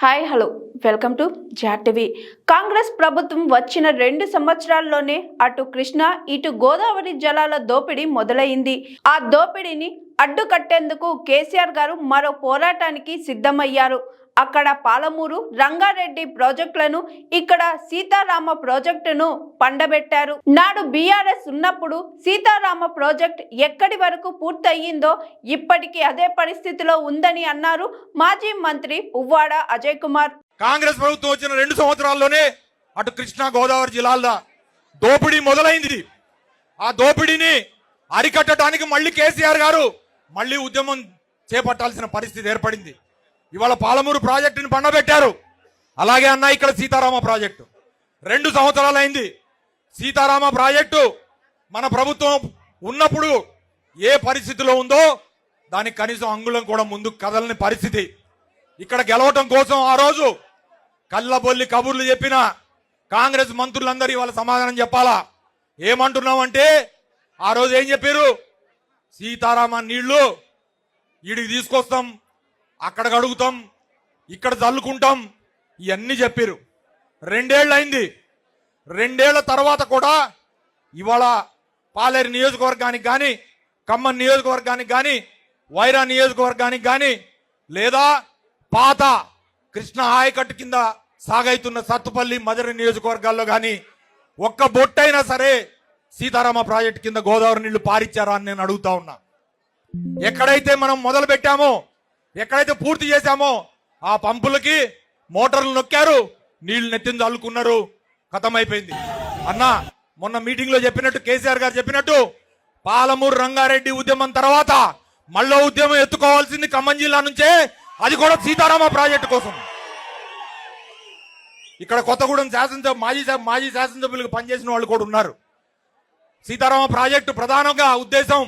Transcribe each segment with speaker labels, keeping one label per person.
Speaker 1: Hi hello welcome to జాటివి. కాంగ్రెస్ ప్రభుత్వం వచ్చిన 2 సంవత్సరాల్లోనే అటు కృష్ణా ఇటు గోదావరి జలాల దోపిడీ మొదలైంది. ఆ దోపిడీని అడ్డుకట్టేందుకు కేసీఆర్ గారు మరో పోరాటానికి సిద్ధమయ్యారు. అక్కడ పాలమూరు రంగారెడ్డి ప్రాజెక్టులను, ఇక్కడ సీతారామ ప్రాజెక్టును పండబెట్టారు. నాడు బీఆర్ఎస్ ఉన్నప్పుడు సీతారామ ప్రాజెక్ట్ ఎక్కడి వరకు పూర్తయిందో ఇప్పటికీ అదే పరిస్థితిలో ఉందని అన్నారు మాజీ మంత్రి పువ్వాడ అజయ్ కుమార్.
Speaker 2: కాంగ్రెస్ ప్రభుత్వం వచ్చిన 2 సంవత్సరాల్లోనే అటు కృష్ణా గోదావరి జిల్లాల దోపిడీ మొదలైంది. ఆ దోపిడీని అరికట్టడానికి మళ్ళీ కేసీఆర్ గారు మళ్ళీ ఉద్యమం చేపట్టాల్సిన పరిస్థితి ఏర్పడింది. ఇవాళ పాలమూరు ప్రాజెక్టుని పండబెట్టారు. అలాగే అన్న ఇక్కడ సీతారామ ప్రాజెక్టు 2 సంవత్సరాలైంది. సీతారామ ప్రాజెక్టు మన ప్రభుత్వం ఉన్నప్పుడు ఏ పరిస్థితిలో ఉందో దానికి కనీసం అంగుళం కూడా ముందుకు కదలని పరిస్థితి. ఇక్కడ గెలవటం కోసం ఆ రోజు కళ్ళబొల్లి కబుర్లు చెప్పిన కాంగ్రెస్ మంత్రులందరూ ఇవాళ సమాధానం చెప్పాలా. ఏమంటున్నామంటే ఆ రోజు ఏం చెప్పారు? సీతారామ నీళ్లు ఈడికి తీసుకొస్తాం, అక్కడ కడుగుతాం, ఇక్కడ చల్లుకుంటాం, ఇవన్నీ చెప్పారు. 2 ఏళ్ళు అయింది. 2 ఏళ్ల తర్వాత కూడా ఇవాళ పాలేరు నియోజకవర్గానికి కానీ, ఖమ్మం నియోజకవర్గానికి కానీ, వైరా నియోజకవర్గానికి కానీ, లేదా పాత కృష్ణ ఆయకట్టు కింద సాగైతున్న సత్తుపల్లి మధుర నియోజకవర్గాల్లో కానీ ఒక్క బొట్టైనా సరే సీతారామ ప్రాజెక్టు కింద గోదావరి నీళ్లు పారిచ్చారా అని నేను అడుగుతా ఉన్నా. ఎక్కడైతే మనం మొదలు పెట్టామో, ఎక్కడైతే పూర్తి చేశామో ఆ పంపులకి మోటార్లు నొక్కారు, నీళ్లు నెత్తిన చల్లుకున్నారు, ఖతమైపోయింది. అన్న మొన్న మీటింగ్ లో చెప్పినట్టు, కేసీఆర్ గారు చెప్పినట్టు, పాలమూరు రంగారెడ్డి ఉద్యమం తర్వాత మళ్ళీ ఉద్యమం ఎత్తుకోవాల్సింది ఖమ్మం జిల్లా నుంచే, అది కూడా సీతారామ ప్రాజెక్టు కోసం. ఇక్కడ కొత్తగూడెం మాజీ శాసనసభ్యులకు పనిచేసిన వాళ్ళు కూడా ఉన్నారు. సీతారామ ప్రాజెక్టు ప్రధానంగా ఉద్దేశం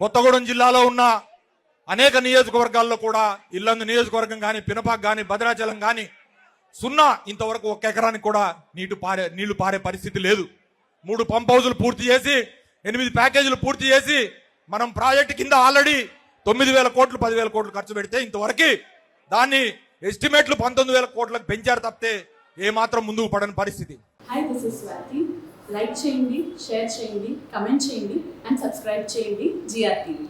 Speaker 2: కొత్తగూడెం జిల్లాలో ఉన్న అనేక నియోజకవర్గాల్లో కూడా, ఇల్లందు నియోజకవర్గం కానీ, పినపాక్ కానీ, భద్రాచలం కానీ సున్నా, ఇంతవరకు 1 ఎకరానికి కూడా నీళ్లు పారే పరిస్థితి లేదు. 3 పంప్ హౌజులు పూర్తి చేసి 8 ప్యాకేజీలు పూర్తి చేసి మనం ప్రాజెక్టు కింద ఆల్రెడీ 9,000 కోట్లు 10,000 కోట్లు ఖర్చు పెడితే ఇంతవరకు దాన్ని ఎస్టిమేట్లు 19,000 కోట్లకు పెంచారు తప్పితే ఏమాత్రం ముందుకు పడని పరిస్థితి.
Speaker 3: Hi, this is Swathi. Like చేయండి, షేర్ చేయండి, కమెంట్ చేయండి అండ్ సబ్స్క్రైబ్ చేయండి GRTV.